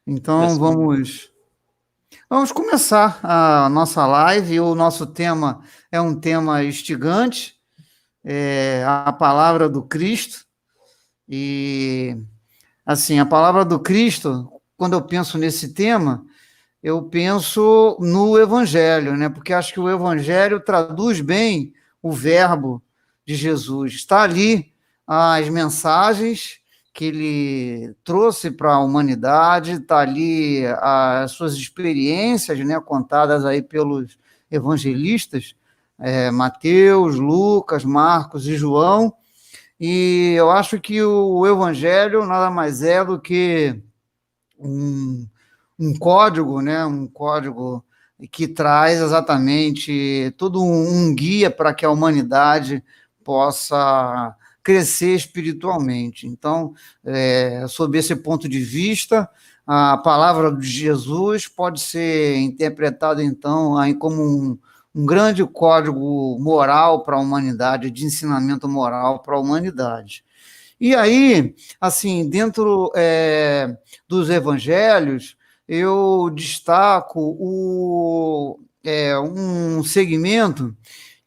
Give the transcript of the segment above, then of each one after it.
Então, Começar. vamos começar a nossa live. O nosso tema é um tema instigante, é a palavra do Cristo. E, assim, a palavra do Cristo, quando eu penso nesse tema, eu penso no Evangelho, né? Porque acho que o Evangelho traduz bem o verbo de Jesus. Está ali as mensagens que ele trouxe para a humanidade, está ali as suas experiências, né, contadas aí pelos evangelistas, Mateus, Lucas, Marcos e João. E eu acho que o Evangelho nada mais é do que um, um código, né? Um código que traz exatamente todo um guia para que a humanidade possa crescer espiritualmente. Então, sob esse ponto de vista, a palavra de Jesus pode ser interpretada, então, aí como um grande código moral para a humanidade, de ensinamento moral para a humanidade. E aí, assim, dentro dos evangelhos, eu destaco um segmento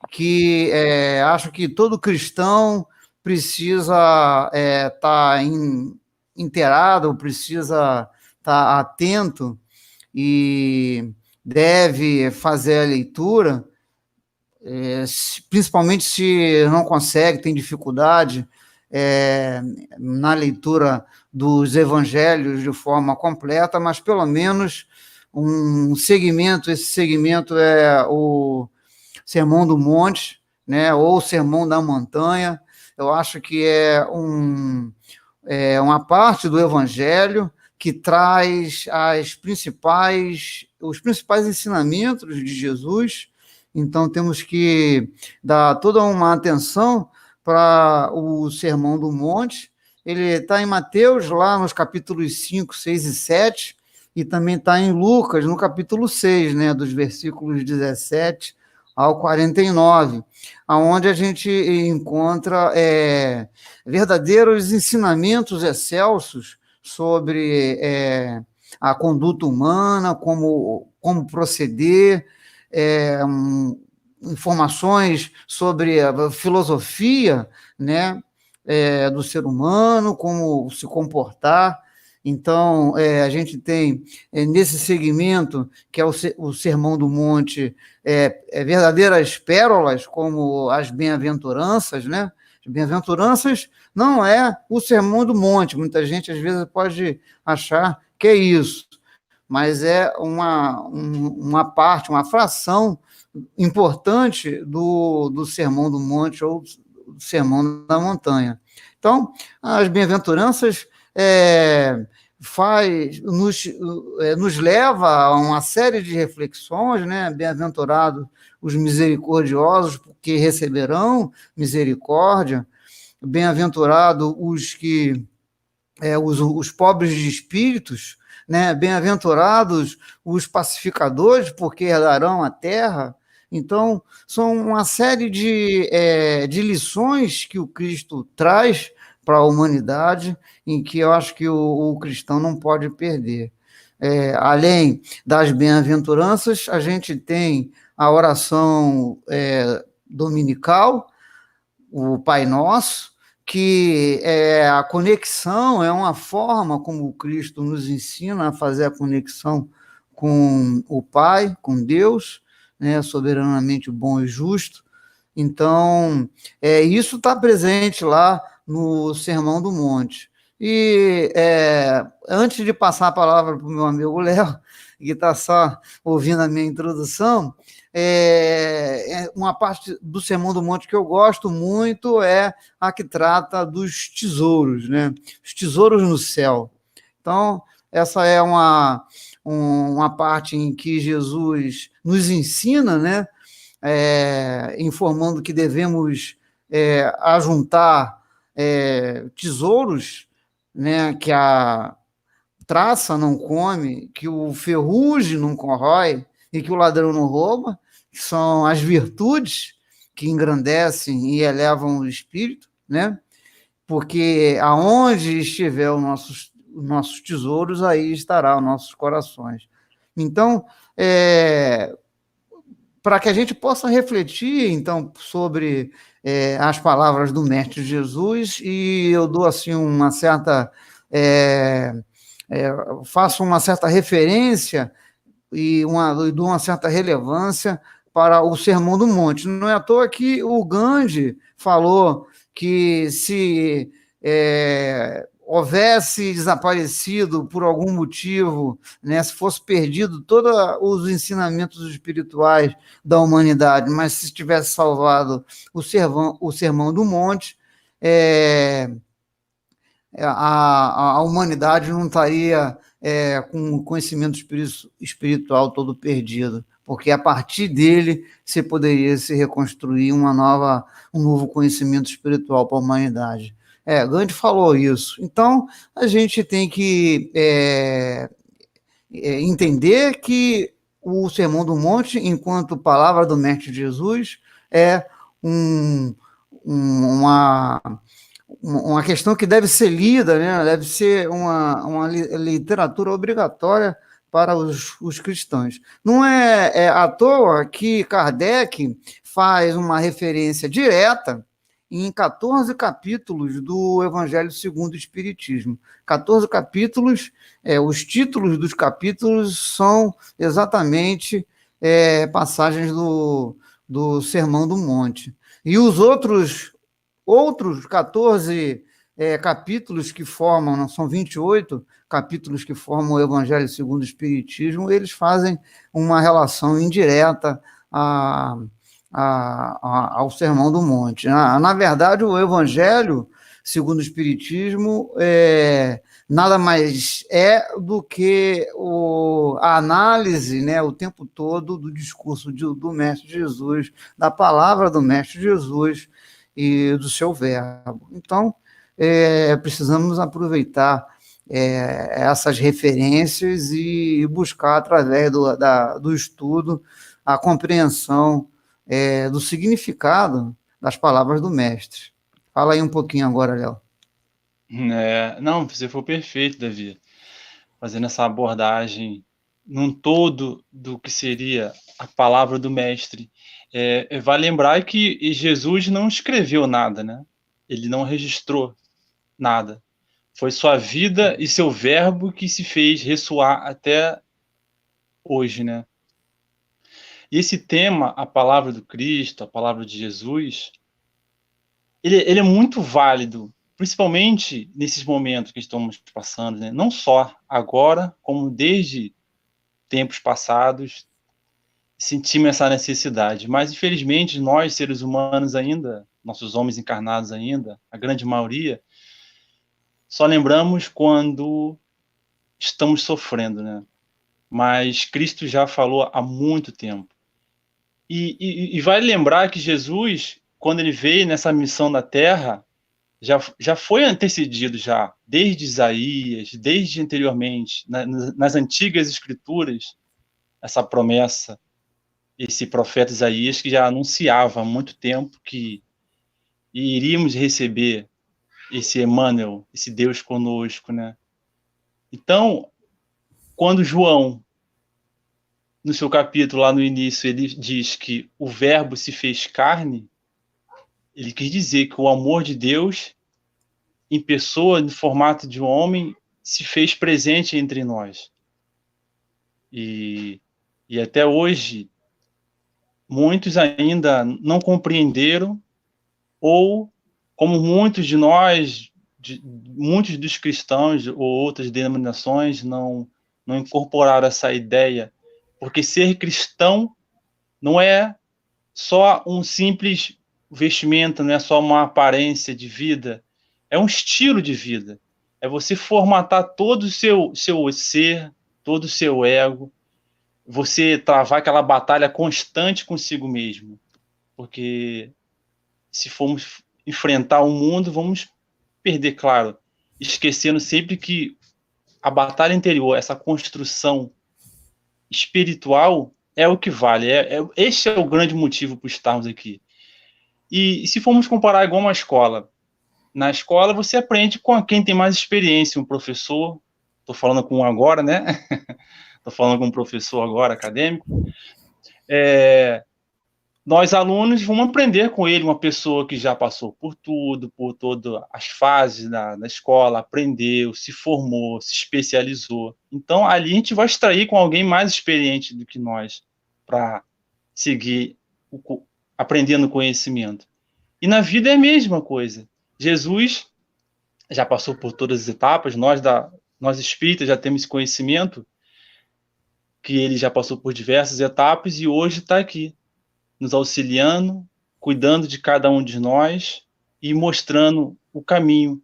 que acho que todo cristão precisa estar inteirado, precisa estar atento e deve fazer a leitura, principalmente se não consegue, tem dificuldade é, na leitura dos evangelhos de forma completa, mas pelo menos um segmento, esse segmento é o Sermão do Monte, né, ou Sermão da Montanha. Eu acho que uma parte do evangelho que traz os principais ensinamentos de Jesus. Então, temos que dar toda uma atenção para o Sermão do Monte. Ele está em Mateus, lá nos capítulos 5, 6 e 7, e também está em Lucas, no capítulo 6, né, dos versículos 17 ao 49, onde a gente encontra verdadeiros ensinamentos excelsos sobre a conduta humana, como proceder, informações sobre a filosofia, né, do ser humano, como se comportar. Então, a gente tem nesse segmento, que é o Sermão do Monte, verdadeiras pérolas, como as bem-aventuranças, né? As bem-aventuranças não é o Sermão do Monte, muita gente às vezes pode achar que é isso, mas é uma parte, uma fração importante do Sermão do Monte ou do Sermão da Montanha. Então, as bem-aventuranças nos leva a uma série de reflexões, né? Bem-aventurados os misericordiosos, porque receberão misericórdia. Bem-aventurados os pobres de espíritos, né? Bem-aventurados os pacificadores, porque herdarão a terra. Então, são uma série de lições que o Cristo traz para a humanidade, em que eu acho que o cristão não pode perder. Além das bem-aventuranças, a gente tem a oração dominical, o Pai Nosso, que a conexão é uma forma como o Cristo nos ensina a fazer a conexão com o Pai, com Deus, né, soberanamente bom e justo. Então, isso está presente lá no Sermão do Monte. E antes de passar a palavra para o meu amigo Léo, que está só ouvindo a minha introdução, uma parte do Sermão do Monte que eu gosto muito é a que trata dos tesouros, né? Os tesouros no céu. Então, essa é uma parte em que Jesus nos ensina, né? Informando que devemos ajuntar tesouros, né, que a traça não come, que o ferrugem não corrói e que o ladrão não rouba, que são as virtudes que engrandecem e elevam o espírito, né? Porque aonde estiver nossos tesouros, aí estará os nossos corações. Então, para que a gente possa refletir, então, sobre as palavras do Mestre Jesus, e eu dou, assim, uma certa... faço uma certa referência e dou uma certa relevância para o Sermão do Monte. Não é à toa que o Gandhi falou que se houvesse desaparecido por algum motivo, né, se fosse perdido todos os ensinamentos espirituais da humanidade, mas se tivesse salvado o Sermão do Monte, a humanidade não estaria com o conhecimento espiritual todo perdido, porque a partir dele você poderia se reconstruir um novo conhecimento espiritual para a humanidade. Gandhi falou isso. Então, a gente tem que entender que o Sermão do Monte, enquanto palavra do Mestre Jesus, é uma questão que deve ser lida, né? Deve ser uma literatura obrigatória para os cristãos. Não é à toa que Kardec faz uma referência direta em 14 capítulos do Evangelho segundo o Espiritismo. 14 capítulos, os títulos dos capítulos são exatamente passagens do Sermão do Monte. E os outros 14 capítulos que formam, não são 28 capítulos que formam o Evangelho segundo o Espiritismo, eles fazem uma relação indireta ao Sermão do Monte. Na verdade, o Evangelho segundo o Espiritismo nada mais do que a análise, né, o tempo todo do discurso do Mestre Jesus, da palavra do Mestre Jesus e do seu verbo. Então, precisamos aproveitar essas referências e buscar, através do estudo, a compreensão do significado das palavras do Mestre. Fala aí um pouquinho agora, Léo. Não, você foi perfeito, Davi, fazendo essa abordagem num todo do que seria a palavra do Mestre. Vale lembrar que Jesus não escreveu nada, né? Ele não registrou nada. Foi sua vida e seu verbo que se fez ressoar até hoje, né? E esse tema, a palavra do Cristo, a palavra de Jesus, ele é muito válido, principalmente nesses momentos que estamos passando, né? Não só agora, como desde tempos passados, sentimos essa necessidade. Mas, infelizmente, nós, seres humanos ainda, nossos homens encarnados ainda, a grande maioria, só lembramos quando estamos sofrendo, né? Mas Cristo já falou há muito tempo. E vale lembrar que Jesus, quando ele veio nessa missão na Terra, já foi antecedido desde Isaías, desde anteriormente, nas antigas escrituras, essa promessa, esse profeta Isaías, que já anunciava há muito tempo que iríamos receber esse Emmanuel, esse Deus conosco, né? Então, quando João, no seu capítulo lá no início, ele diz que o verbo se fez carne, ele quis dizer que o amor de Deus, em pessoa, no formato de um homem, se fez presente entre nós. E até hoje, muitos ainda não compreenderam, ou, como muitos de nós, muitos dos cristãos ou outras denominações não incorporaram essa ideia, porque ser cristão não é só um simples vestimenta, não é só uma aparência de vida, é um estilo de vida. É você formatar todo o seu ser, todo o seu ego, você travar aquela batalha constante consigo mesmo. Porque se formos enfrentar o mundo, vamos perder, claro, esquecendo sempre que a batalha interior, essa construção espiritual, é o que vale. Este é o grande motivo por estarmos aqui. E se formos comparar igual uma escola, na escola você aprende com quem tem mais experiência, um professor, estou falando com um agora, né? Estou falando com um professor agora, acadêmico. Nós, alunos, vamos aprender com ele, uma pessoa que já passou por tudo, por todas as fases da escola, aprendeu, se formou, se especializou. Então, ali a gente vai extrair com alguém mais experiente do que nós, para seguir aprendendo conhecimento. E na vida é a mesma coisa. Jesus já passou por todas as etapas, nós espíritas já temos conhecimento, que ele já passou por diversas etapas e hoje está aqui, nos auxiliando, cuidando de cada um de nós e mostrando o caminho.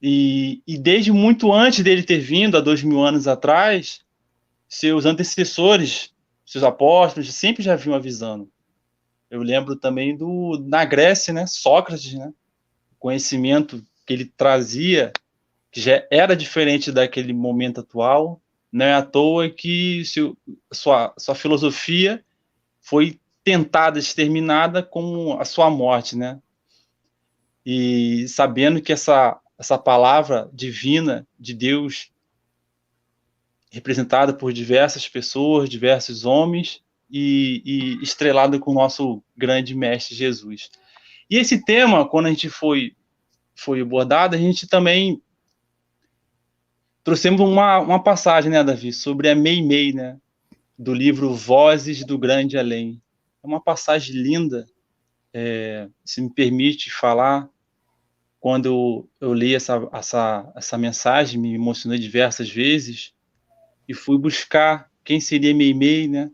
E desde muito antes dele ter vindo, há 2000 anos atrás, seus antecessores, seus apóstolos, sempre já vinham avisando. Eu lembro também na Grécia, né, Sócrates, né, o conhecimento que ele trazia, que já era diferente daquele momento atual. Não é à toa que sua filosofia foi tentada, exterminada com a sua morte, né? E sabendo que essa palavra divina de Deus, representada por diversas pessoas, diversos homens, e estrelada com o nosso grande mestre Jesus. E esse tema, quando a gente foi abordado, a gente também trouxemos uma passagem, né, Davi, sobre a Meimei, né, do livro Vozes do Grande Além. É uma passagem linda, se me permite falar. Quando eu li essa mensagem, me emocionei diversas vezes e fui buscar quem seria Meimei, né,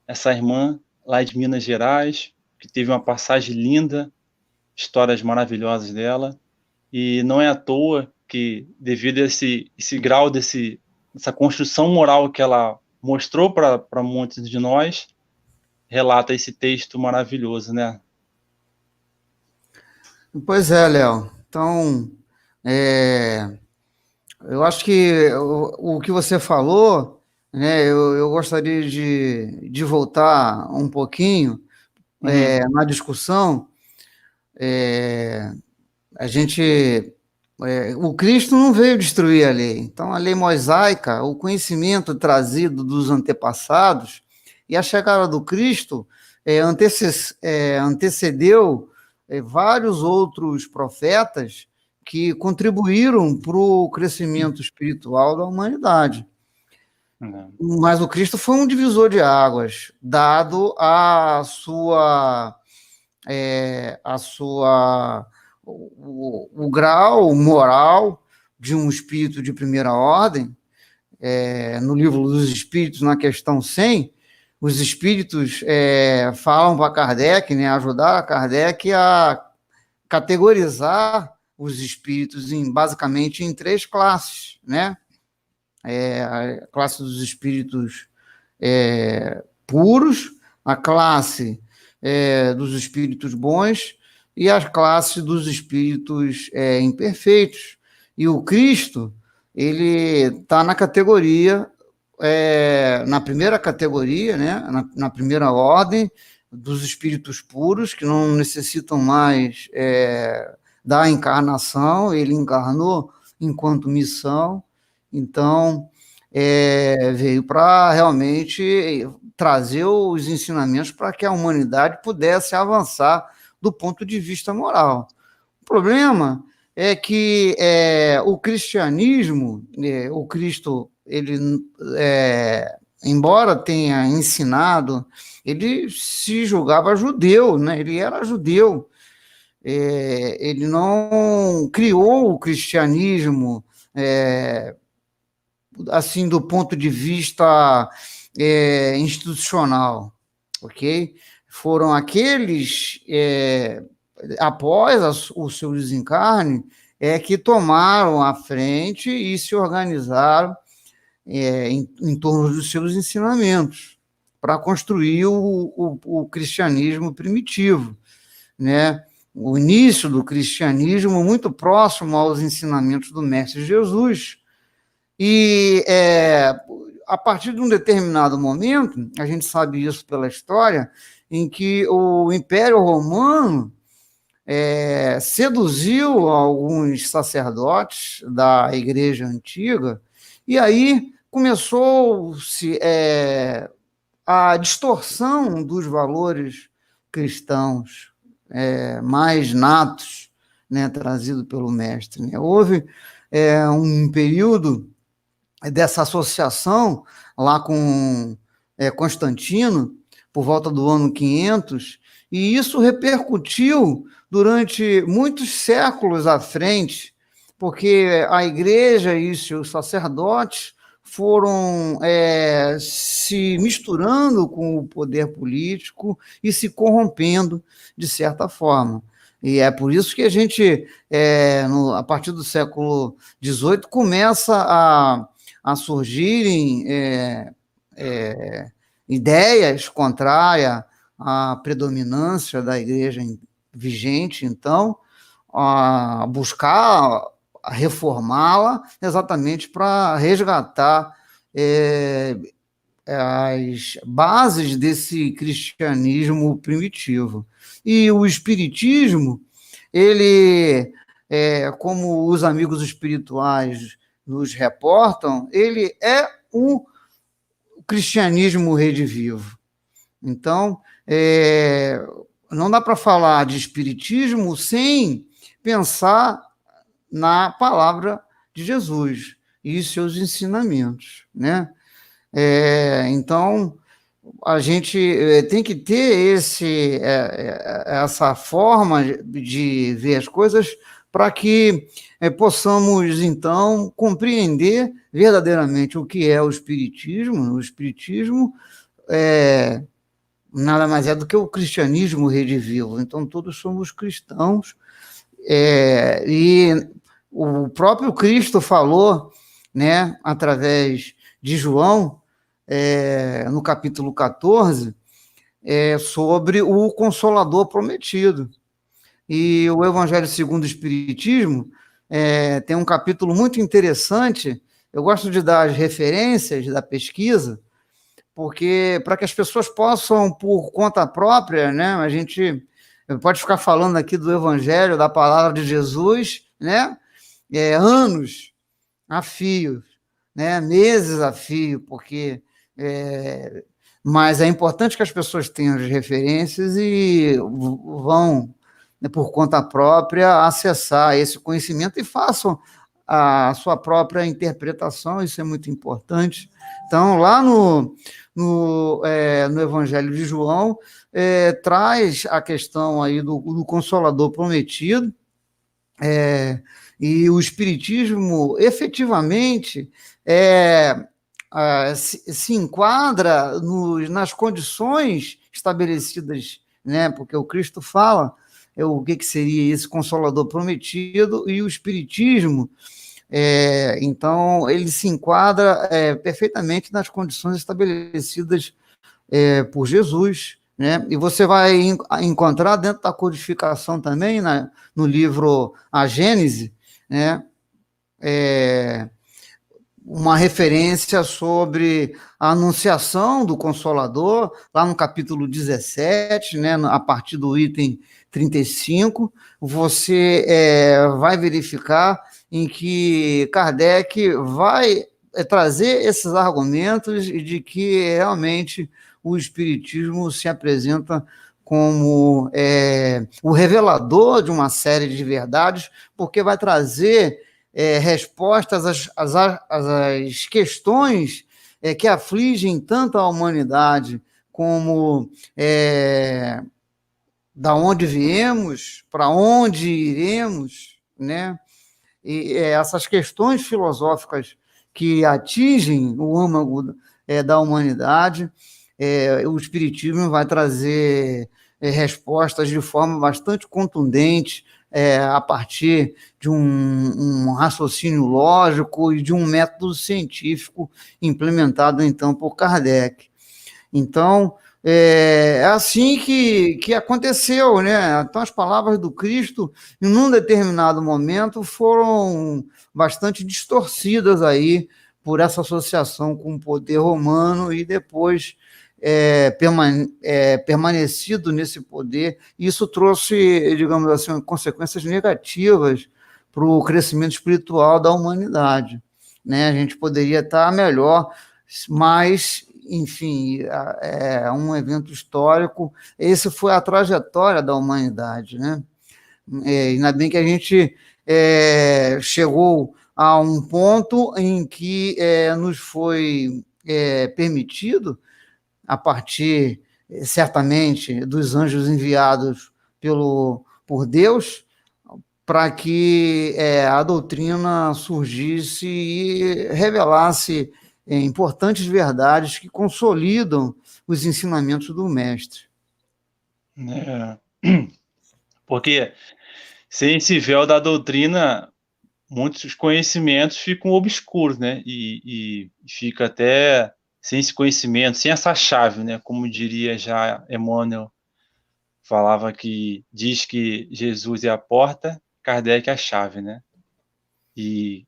essa irmã lá de Minas Gerais, que teve uma passagem linda, histórias maravilhosas dela, e não é à toa que, devido a esse grau essa construção moral que ela mostrou para muitos de nós, relata esse texto maravilhoso, né? Pois é, Léo. Então, eu acho que o que você falou, né, eu gostaria de voltar um pouquinho na discussão. A gente, o Cristo não veio destruir a lei. Então, a lei mosaica, o conhecimento trazido dos antepassados e a chegada do Cristo antecedeu vários outros profetas que contribuíram para o crescimento espiritual da humanidade. Mas o Cristo foi um divisor de águas, dado o grau moral de um espírito de primeira ordem. No livro dos Espíritos, na questão 100, os espíritos falam para Kardec, né, ajudar a Kardec a categorizar os espíritos basicamente em 3 classes, né? A classe dos espíritos puros, a classe dos espíritos bons e a classe dos espíritos imperfeitos. E o Cristo, ele está na categoria, na primeira categoria, né? na primeira ordem dos espíritos puros, que não necessitam mais da encarnação, ele encarnou enquanto missão, então veio para realmente trazer os ensinamentos para que a humanidade pudesse avançar do ponto de vista moral. O problema é que o cristianismo, o Cristo, ele, embora tenha ensinado, ele se julgava judeu, né? Ele era judeu. Ele não criou o cristianismo assim, do ponto de vista institucional, ok? Foram aqueles, após o seu desencarne, que tomaram a frente e se organizaram em torno dos seus ensinamentos para construir o cristianismo primitivo, né? O início do cristianismo muito próximo aos ensinamentos do Mestre Jesus. E a partir de um determinado momento, a gente sabe isso pela história, em que o Império Romano seduziu alguns sacerdotes da Igreja Antiga E aí começou-se a distorção dos valores cristãos mais natos, né, trazido pelo mestre. Né? Houve um período dessa associação lá com Constantino, por volta do ano 500, e isso repercutiu durante muitos séculos à frente, porque a igreja e seus sacerdotes foram se misturando com o poder político e se corrompendo de certa forma. E é por isso que a gente, a partir do século XVIII, começa a surgirem ideias contrárias à predominância da igreja vigente, então, a buscar reformá-la exatamente para resgatar as bases desse cristianismo primitivo. E o espiritismo, ele, como os amigos espirituais nos reportam, ele é o cristianismo redivivo. Então, não dá para falar de espiritismo sem pensar na palavra de Jesus e seus ensinamentos, né? Então, a gente tem que ter essa forma de ver as coisas para que possamos, então, compreender verdadeiramente o que é o Espiritismo. O Espiritismo nada mais é do que o cristianismo redivivo. Então, todos somos cristãos. E o próprio Cristo falou, né, através de João, no capítulo 14, sobre o Consolador prometido. E o Evangelho segundo o Espiritismo tem um capítulo muito interessante. Eu gosto de dar as referências da pesquisa, porque para que as pessoas possam, por conta própria, né, a gente pode ficar falando aqui do Evangelho, da palavra de Jesus, né, anos a fio, né, meses a fio, porque mas é importante que as pessoas tenham as referências e vão, né, por conta própria, acessar esse conhecimento e façam a sua própria interpretação, isso é muito importante. Então, lá no Evangelho de João, traz a questão aí do Consolador prometido, e o Espiritismo, efetivamente, se enquadra nas condições estabelecidas, né? Porque o Cristo fala o que seria esse Consolador prometido, e o Espiritismo, então, ele se enquadra perfeitamente nas condições estabelecidas por Jesus, né? E você vai encontrar dentro da codificação também, no livro A Gênese, né? Uma referência sobre a anunciação do Consolador, lá no capítulo 17, né, a partir do item 35, você vai verificar em que Kardec vai trazer esses argumentos de que realmente o Espiritismo se apresenta como o revelador de uma série de verdades, porque vai trazer respostas às questões que afligem tanto a humanidade como da onde viemos, para onde iremos, né? E essas questões filosóficas que atingem o âmago da humanidade, o Espiritismo vai trazer respostas de forma bastante contundente, a partir de um raciocínio lógico e de um método científico implementado, então, por Kardec. Então, é assim que aconteceu, né? Então, as palavras do Cristo, em um determinado momento, foram bastante distorcidas aí por essa associação com o poder romano e depois permanecido nesse poder. Isso trouxe, digamos assim, consequências negativas para o crescimento espiritual da humanidade. né? A gente poderia estar melhor, mas, enfim, é um evento histórico. Essa foi a trajetória da humanidade, né? Ainda bem que a gente chegou a um ponto em que nos foi permitido, a partir, certamente, dos anjos enviados por Deus, para que a doutrina surgisse e revelasse importantes verdades que consolidam os ensinamentos do mestre. Porque sem esse véu da doutrina, muitos conhecimentos ficam obscuros, né? E fica até sem esse conhecimento, sem essa chave, né? Como diria já Emmanuel, falava que diz que Jesus é a porta, Kardec é a chave, né? E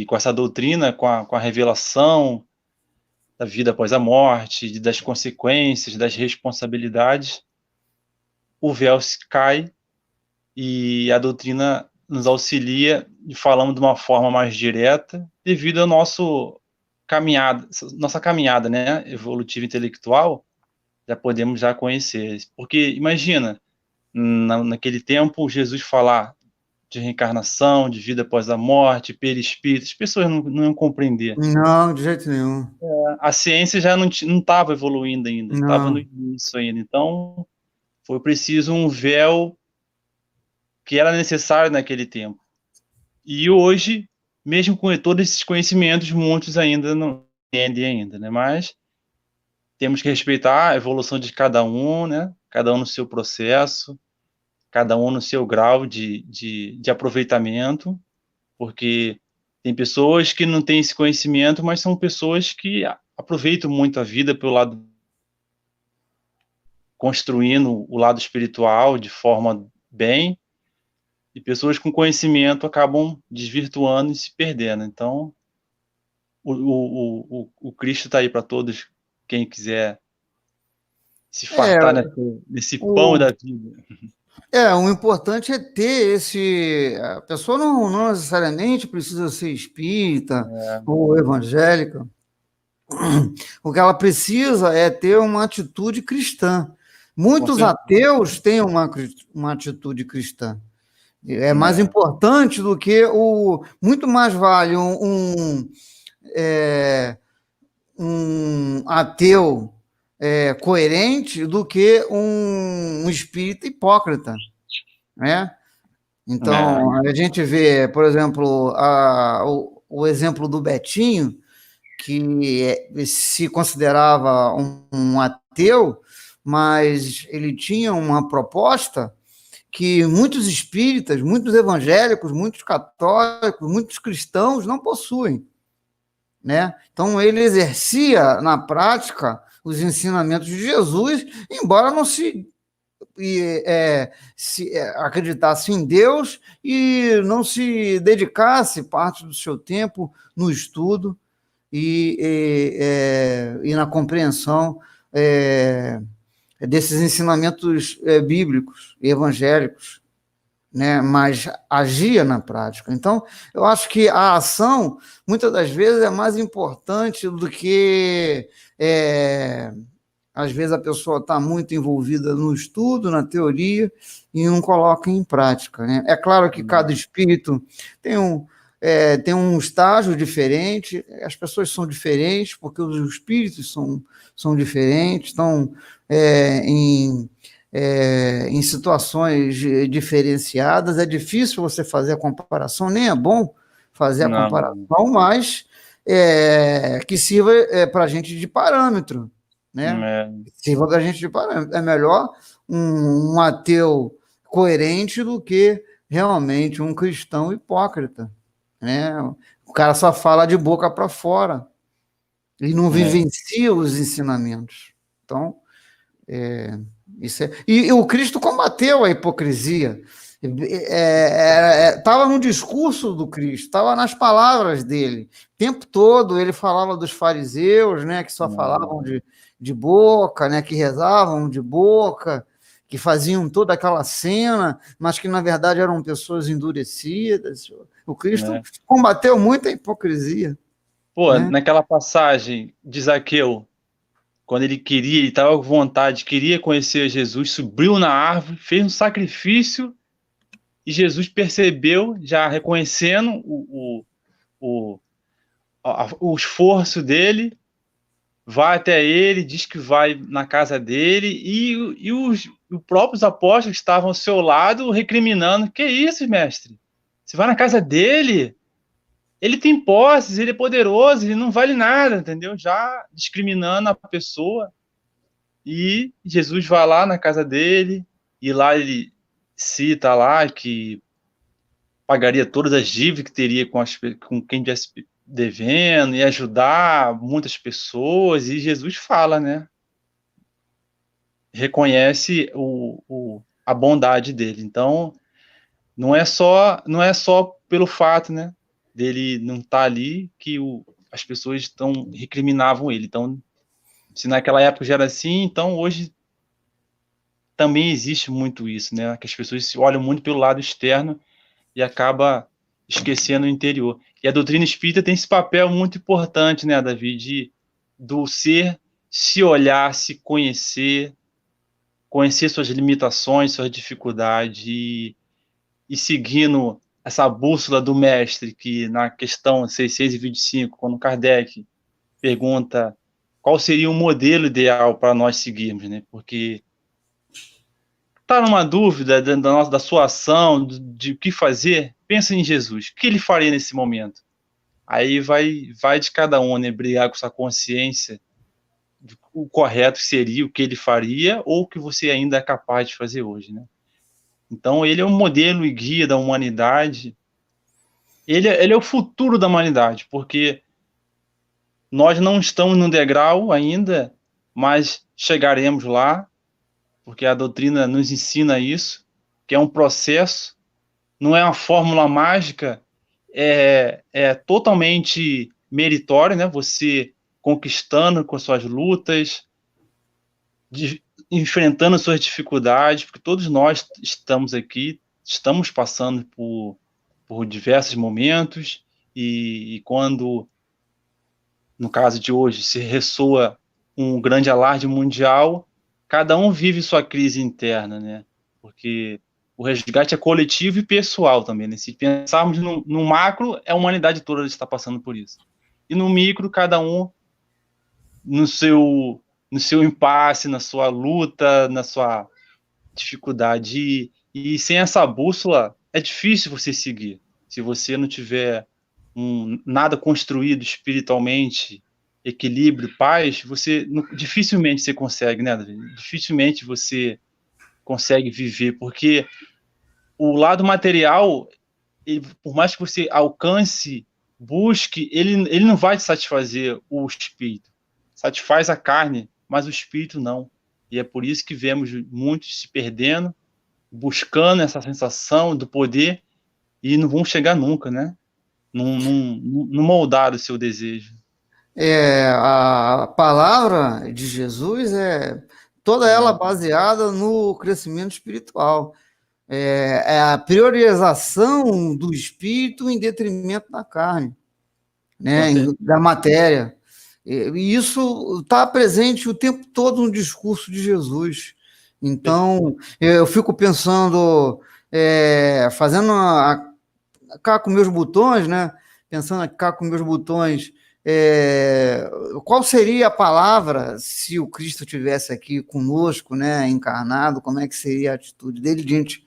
com essa doutrina, com a revelação da vida após a morte, das consequências, das responsabilidades, o véu se cai e a doutrina nos auxilia e falamos de uma forma mais direta devido à nossa caminhada, né, evolutiva intelectual, já podemos já conhecer. Porque imagina, naquele tempo, Jesus falar de reencarnação, de vida após a morte, perispírito, as pessoas não iam compreender. Não, de jeito nenhum. A ciência já não estava evoluindo ainda, estava no Não. início ainda. Então, foi preciso um véu que era necessário naquele tempo. E hoje, mesmo com todos esses conhecimentos, muitos ainda não entendem ainda, né? Mas temos que respeitar a evolução de cada um, né? Cada um no seu processo, cada um no seu grau de aproveitamento, porque tem pessoas que não têm esse conhecimento, mas são pessoas que aproveitam muito a vida pelo lado, construindo o lado espiritual de forma bem, e pessoas com conhecimento acabam desvirtuando e se perdendo. Então, o Cristo está aí para todos, quem quiser se fartar nesse pão da vida. O importante é ter esse. A pessoa não necessariamente precisa ser espírita ou evangélica. O que ela precisa é ter uma atitude cristã. Muitos ateus têm uma atitude cristã. É mais importante do que muito mais vale um ateu coerente do que um espírita hipócrita, né? Então, a gente vê, por exemplo, o exemplo do Betinho, que se considerava um ateu, mas ele tinha uma proposta que muitos espíritas, muitos evangélicos, muitos católicos, muitos cristãos não possuem, né? Então, ele exercia na prática os ensinamentos de Jesus, embora não se acreditasse em Deus e não se dedicasse parte do seu tempo no estudo e na compreensão desses ensinamentos bíblicos e evangélicos, né? Mas agia na prática. Então, eu acho que a ação, muitas das vezes, é mais importante do que às vezes a pessoa está muito envolvida no estudo, na teoria, e não coloca em prática, né? É claro que cada espírito tem um estágio diferente, as pessoas são diferentes, porque os espíritos são diferentes, estão em situações diferenciadas. É difícil você fazer a comparação, nem é bom fazer a comparação, mas que sirva para a gente de parâmetro, né? Sirva para a gente de parâmetro. É melhor um ateu coerente do que realmente um cristão hipócrita, né? O cara só fala de boca para fora e não vivencia os ensinamentos. Então, isso e o Cristo combateu a hipocrisia. Estava no discurso do Cristo, estava nas palavras dele. O tempo todo ele falava dos fariseus, né, que só falavam de boca, né, que rezavam de boca, que faziam toda aquela cena, mas que na verdade eram pessoas endurecidas. O Cristo combateu muito a hipocrisia. Pô, né? naquela passagem de Zaqueu, quando ele estava com vontade, queria conhecer Jesus, subiu na árvore, fez um sacrifício e Jesus percebeu, já reconhecendo o esforço dele, vai até ele, diz que vai na casa dele e os próprios apóstolos que estavam ao seu lado recriminando: que isso, mestre? Você vai na casa dele? Ele tem posses, ele é poderoso, ele não vale nada, entendeu? Já discriminando a pessoa. E Jesus vai lá na casa dele, e lá ele cita lá que pagaria todas as dívidas que teria com quem estivesse devendo, e ajudar muitas pessoas, e Jesus fala, né? Reconhece a bondade dele. Então, não é só pelo fato, né, dele não estar ali que as pessoas recriminavam ele. Então, se naquela época já era assim, então hoje também existe muito isso, né? Que as pessoas se olham muito pelo lado externo e acaba esquecendo o interior. E a doutrina espírita tem esse papel muito importante, né, Davi, do ser se olhar, se conhecer suas limitações, suas dificuldades e seguindo essa bússola do mestre, que na questão 625, quando Kardec pergunta qual seria o modelo ideal para nós seguirmos, né? Porque está numa dúvida da sua ação, de o que fazer, pensa em Jesus. O que ele faria nesse momento? Aí vai de cada um, né? Brigar com sua consciência, o correto seria o que ele faria ou o que você ainda é capaz de fazer hoje, né? Então, ele é um modelo e guia da humanidade. Ele é o futuro da humanidade, porque nós não estamos no degrau ainda, mas chegaremos lá, porque a doutrina nos ensina isso, que é um processo, não é uma fórmula mágica, é totalmente meritório, né? Você conquistando com suas lutas, enfrentando suas dificuldades, porque todos nós estamos aqui, estamos passando por diversos momentos, e quando, no caso de hoje, se ressoa um grande alarde mundial, cada um vive sua crise interna, né? Porque o resgate é coletivo e pessoal também, né? Se pensarmos no macro, a humanidade toda está passando por isso. E no micro, cada um no seu impasse, na sua luta, na sua dificuldade. E sem essa bússola, é difícil você seguir. Se você não tiver nada construído espiritualmente, equilíbrio, paz, dificilmente você consegue, né, Davi? Dificilmente você consegue viver, porque o lado material, por mais que você alcance, busque, ele não vai satisfazer o espírito. Satisfaz a carne, mas o espírito não. E é por isso que vemos muitos se perdendo, buscando essa sensação do poder e não vão chegar nunca, né? Não moldar o seu desejo. A palavra de Jesus é toda ela É, baseada no crescimento espiritual. É a priorização do espírito em detrimento da carne, com né, certeza. da matéria. E isso está presente o tempo todo no discurso de Jesus. Então, eu fico pensando, fazendo cá com meus botões, né? Pensando cá com meus botões, qual seria a palavra se o Cristo tivesse aqui conosco, né, encarnado? Como é que seria a atitude dele diante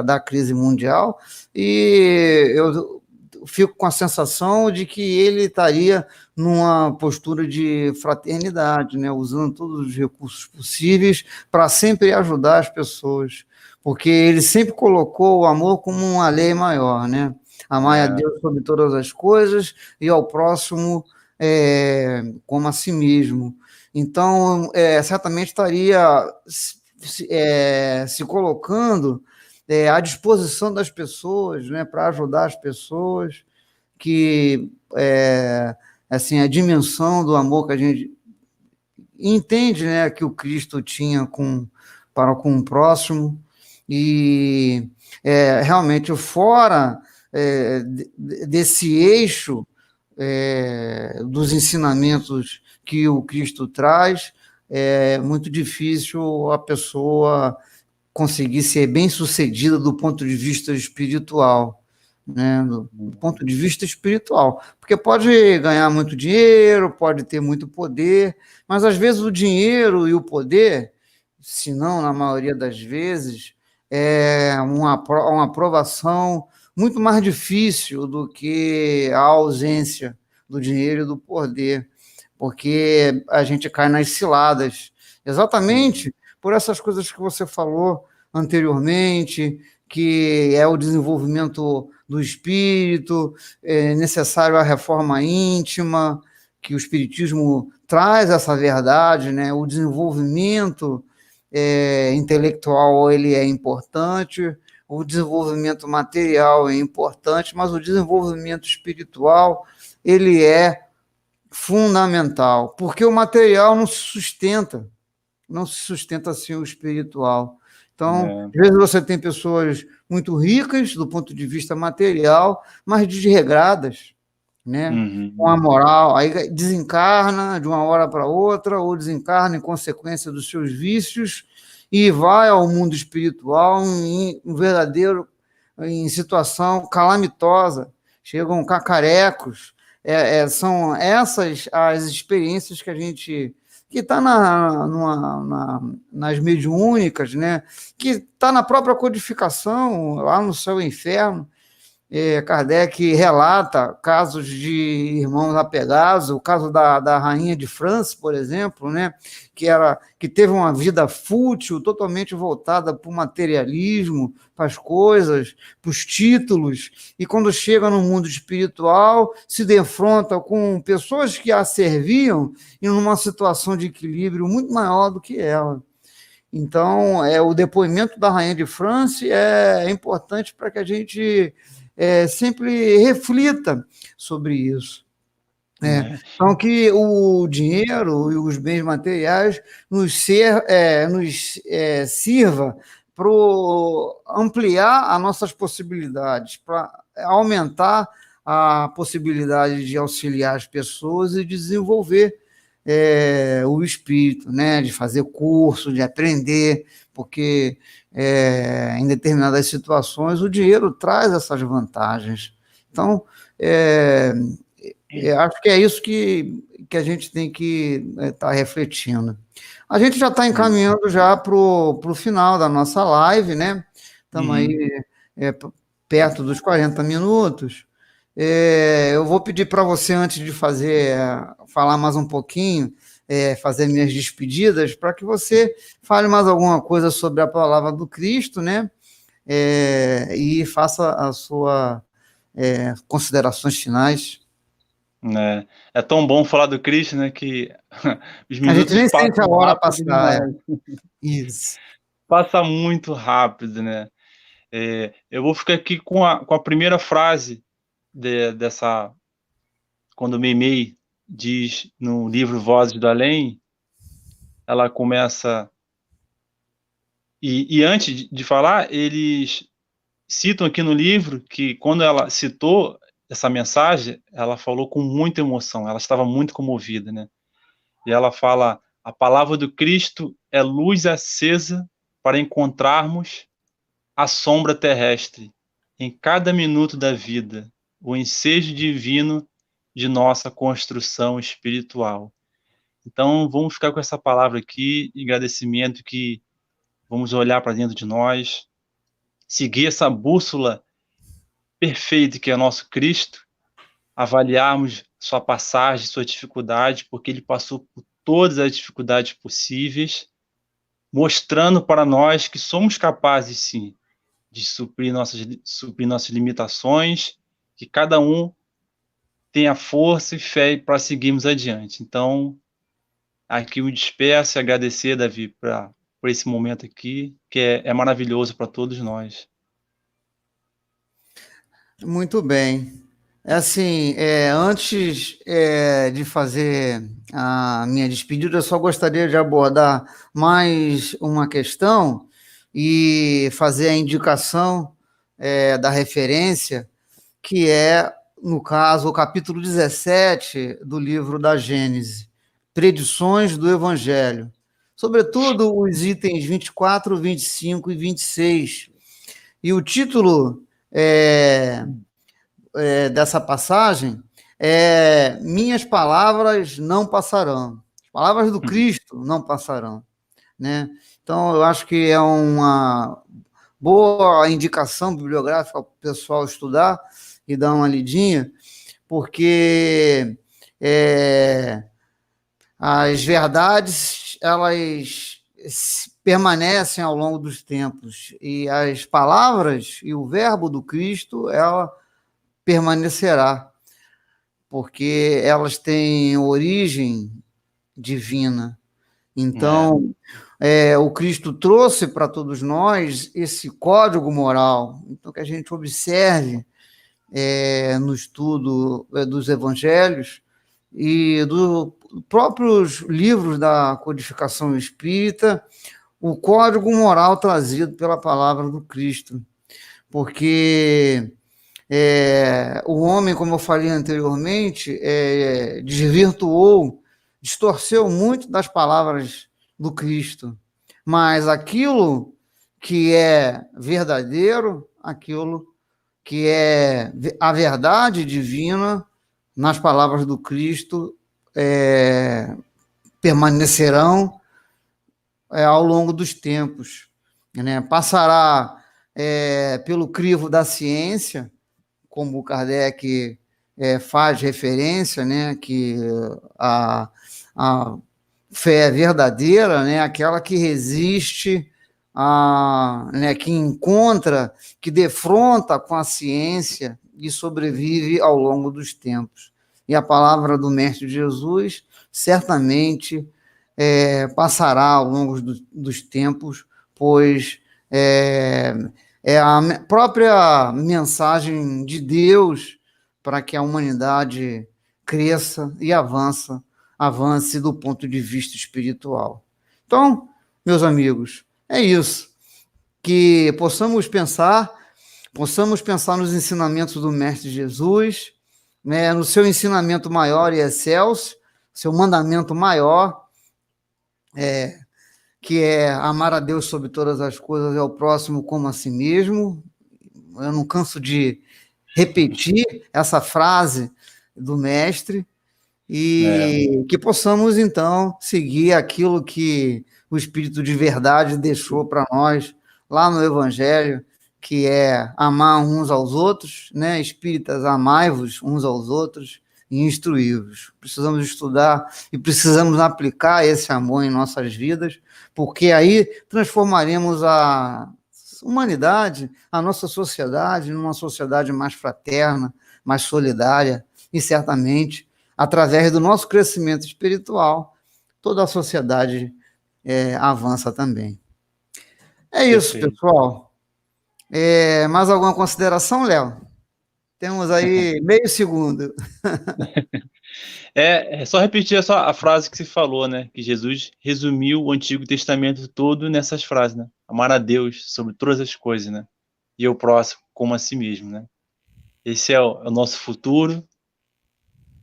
da crise mundial? E eu fico com a sensação de que ele estaria numa postura de fraternidade, né, usando todos os recursos possíveis para sempre ajudar as pessoas, porque ele sempre colocou o amor como uma lei maior, né? Amar a É, Deus sobre todas as coisas e ao próximo como a si mesmo. Então, certamente estaria se colocando à disposição das pessoas, né, para ajudar as pessoas, que assim, a dimensão do amor que a gente entende, né, que o Cristo tinha para com o próximo, e realmente fora desse eixo dos ensinamentos que o Cristo traz, é muito difícil a pessoa conseguir ser bem-sucedida do ponto de vista espiritual, né? Do ponto de vista espiritual. Porque pode ganhar muito dinheiro, pode ter muito poder, mas às vezes o dinheiro e o poder, se não na maioria das vezes, é uma aprovação muito mais difícil do que a ausência do dinheiro e do poder, porque a gente cai nas ciladas, exatamente por essas coisas que você falou anteriormente, que é o desenvolvimento do espírito, é necessário a reforma íntima, que o espiritismo traz essa verdade, né? O desenvolvimento intelectual ele é importante, o desenvolvimento material é importante, mas o desenvolvimento espiritual ele é fundamental, porque o material não se sustenta sem o espiritual. Então, às vezes você tem pessoas muito ricas do ponto de vista material, mas desregradas, né? Com a moral, aí desencarna de uma hora para outra, ou desencarna em consequência dos seus vícios, e vai ao mundo espiritual em situação calamitosa, chegam cacarecos, são essas as experiências que a gente que está nas mediúnicas, né? Que está na própria codificação, lá no Céu e Inferno. Kardec relata casos de irmãos apegados, o caso da rainha de França, por exemplo, né? que teve uma vida fútil, totalmente voltada para o materialismo, para as coisas, para os títulos, e quando chega no mundo espiritual, se defronta com pessoas que a serviam em uma situação de equilíbrio muito maior do que ela. Então, o depoimento da rainha de França é importante para que a gente sempre reflita sobre isso. Então, que o dinheiro e os bens materiais nos sirva para ampliar as nossas possibilidades, para aumentar a possibilidade de auxiliar as pessoas e desenvolver o espírito, né? De fazer curso, de aprender, porque em determinadas situações o dinheiro traz essas vantagens. Então, acho que é isso que a gente tem que estar refletindo. A gente já está encaminhando já para o final da nossa live, né? Estamos aí perto dos 40 minutos. Eu vou pedir para você, antes de falar mais um pouquinho, fazer minhas despedidas, para que você fale mais alguma coisa sobre a palavra do Cristo, né? E faça as suas considerações finais. É tão bom falar do Cristo, né, que os A gente minutos nem sente a passam hora rápido passar. demais. Isso. Passa muito rápido, né? Eu vou ficar aqui com a primeira frase dessa, quando Meimei diz no livro Vozes do Além, ela começa, e antes de falar, eles citam aqui no livro que quando ela citou essa mensagem, ela falou com muita emoção, ela estava muito comovida, né? E ela fala: a palavra do Cristo é luz acesa para encontrarmos a sombra terrestre em cada minuto da vida, o ensejo divino de nossa construção espiritual. Então, vamos ficar com essa palavra aqui, agradecimento, que vamos olhar para dentro de nós, seguir essa bússola perfeita que é nosso Cristo, avaliarmos sua passagem, sua dificuldade, porque ele passou por todas as dificuldades possíveis, mostrando para nós que somos capazes, sim, de suprir nossas limitações, que cada um tenha força e fé para seguirmos adiante. Então, aqui me despeço e agradecer, Davi, por esse momento aqui, que é maravilhoso para todos nós. Muito bem. Assim, antes de fazer a minha despedida, eu só gostaria de abordar mais uma questão e fazer a indicação da referência, que é no caso, o capítulo 17 do livro da Gênese, Predições do Evangelho, sobretudo os itens 24, 25 e 26. E o título dessa passagem é Minhas palavras não passarão. As palavras do Cristo não passarão, né? Então, eu acho que é uma boa indicação bibliográfica para o pessoal estudar e dar uma lidinha, porque as verdades, elas permanecem ao longo dos tempos, e as palavras e o verbo do Cristo, ela permanecerá, porque elas têm origem divina. Então, o Cristo trouxe para todos nós esse código moral, então que a gente observe no estudo dos evangelhos e dos próprios livros da codificação espírita, o código moral trazido pela palavra do Cristo, porque o homem, como eu falei anteriormente, desvirtuou, distorceu muito das palavras do Cristo, mas aquilo que é verdadeiro, aquilo que é a verdade divina nas palavras do Cristo permanecerão ao longo dos tempos, né? Passará pelo crivo da ciência, como o Kardec faz referência, né, que a fé é verdadeira, né, aquela que resiste, né, que encontra, que defronta com a ciência e sobrevive ao longo dos tempos. E a palavra do Mestre Jesus certamente passará ao longo dos tempos, pois é a própria mensagem de Deus para que a humanidade cresça e avance do ponto de vista espiritual. Então, meus amigos, é isso. Que possamos pensar nos ensinamentos do Mestre Jesus, né, no seu ensinamento maior e excelso, seu mandamento maior, que é amar a Deus sobre todas as coisas e ao próximo como a si mesmo. Eu não canso de repetir essa frase do mestre, e que possamos, então, seguir aquilo que o Espírito de verdade deixou para nós lá no Evangelho, que é amar uns aos outros, né? Espíritas, amai-vos uns aos outros e instruí-vos. Precisamos estudar e precisamos aplicar esse amor em nossas vidas, porque aí transformaremos a humanidade, a nossa sociedade, numa sociedade mais fraterna, mais solidária, e certamente, através do nosso crescimento espiritual, toda a sociedade avança também. É isso, perfeito, pessoal. Mais alguma consideração, Léo? Temos aí meio segundo. Só repetir a frase que você falou, né? Que Jesus resumiu o Antigo Testamento todo nessas frases, né? Amar a Deus sobre todas as coisas, né? E o próximo como a si mesmo, né? Esse é o nosso futuro,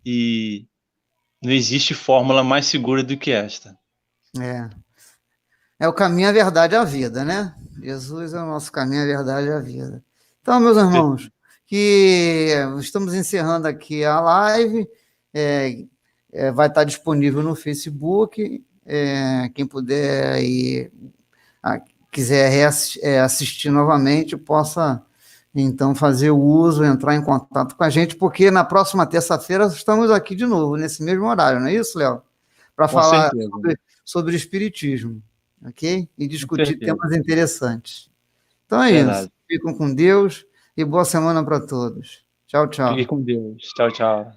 e não existe fórmula mais segura do que esta. É o caminho, a verdade e a vida, né? Jesus é o nosso caminho, a verdade e a vida. Então, meus irmãos, que estamos encerrando aqui a live, vai estar disponível no Facebook, quem puder aí, quiser assistir novamente, possa então fazer o uso, entrar em contato com a gente, porque na próxima terça-feira estamos aqui de novo, nesse mesmo horário, não é isso, Léo? Para falar sobre espiritismo, ok? E discutir temas interessantes. Então é isso. Fiquem com Deus e boa semana para todos. Tchau, tchau. Fiquem com Deus. Tchau, tchau.